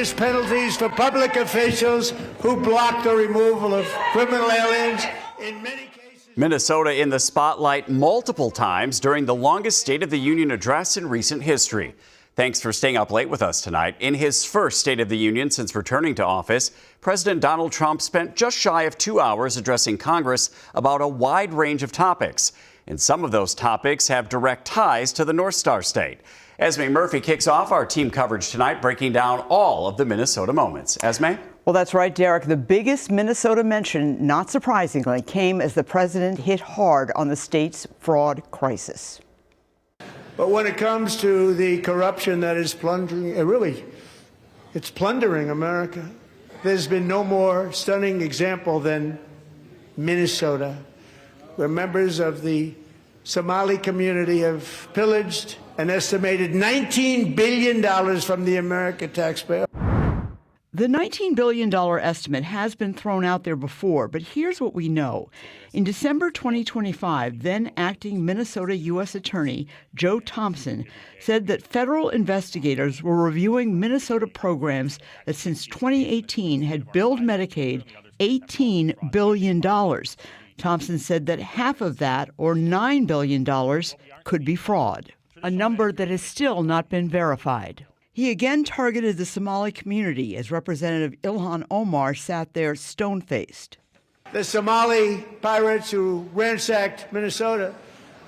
serious penalties for public officials who block the removal of criminal aliens. In many cases, Minnesota in the spotlight multiple times during the longest State of the Union address in recent history. Thanks for staying up late with us tonight. In his first State of the Union since returning to office, President Donald Trump spent just shy of 2 hours addressing Congress about a wide range of topics. And some of those topics have direct ties to the North Star State. Esme Murphy kicks off our team coverage tonight, breaking down all of the Minnesota moments. Esme? Well, that's right, Derek. The biggest Minnesota mention, not surprisingly, came as the president hit hard on the state's fraud crisis. but when it comes to the corruption that is plundering, it's plundering America. There's been no more stunning example than Minnesota, where members of the Somali community have pillaged an estimated $19 billion from the American taxpayer. The $19 billion estimate has been thrown out there before, but here's what we know. In December 2025, then acting Minnesota U.S. Attorney Joe Thompson said that federal investigators were reviewing Minnesota programs that since 2018 had billed Medicaid $18 billion. Thompson said that half of that, or $9 billion, could be fraud, a number that has still not been verified. He again targeted the Somali community as Representative Ilhan Omar sat there stone-faced. The Somali pirates who ransacked Minnesota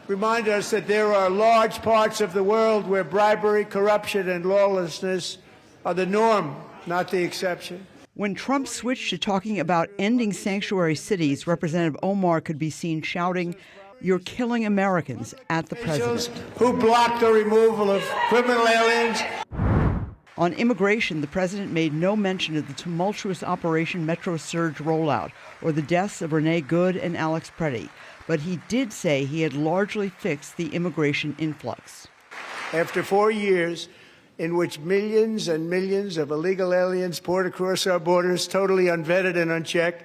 remind us that there are large parts of the world where bribery, corruption, and lawlessness are the norm, not the exception. When Trump switched to talking about ending sanctuary cities, Representative Omar could be seen shouting, "You're killing Americans," at the president. Who blocked the removal of criminal aliens. On immigration, the president made no mention of the tumultuous Operation Metro Surge rollout or the deaths of Renee Good and Alex Preddy, but he did say he had largely fixed the immigration influx. After 4 years in which millions and millions of illegal aliens poured across our borders, totally unvetted and unchecked,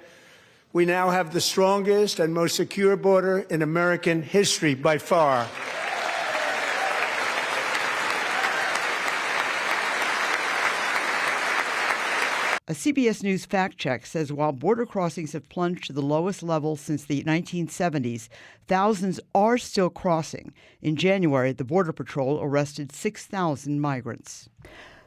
we now have the strongest and most secure border in American history by far. A CBS News fact check says while border crossings have plunged to the lowest level since the 1970s, thousands are still crossing. In January, the Border Patrol arrested 6,000 migrants.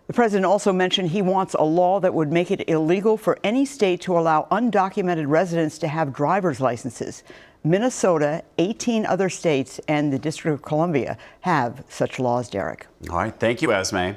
The president also mentioned he wants a law that would make it illegal for any state to allow undocumented residents to have driver's licenses. Minnesota, 18 other states, and the District of Columbia have such laws, Derek. All right. Thank you, Esme.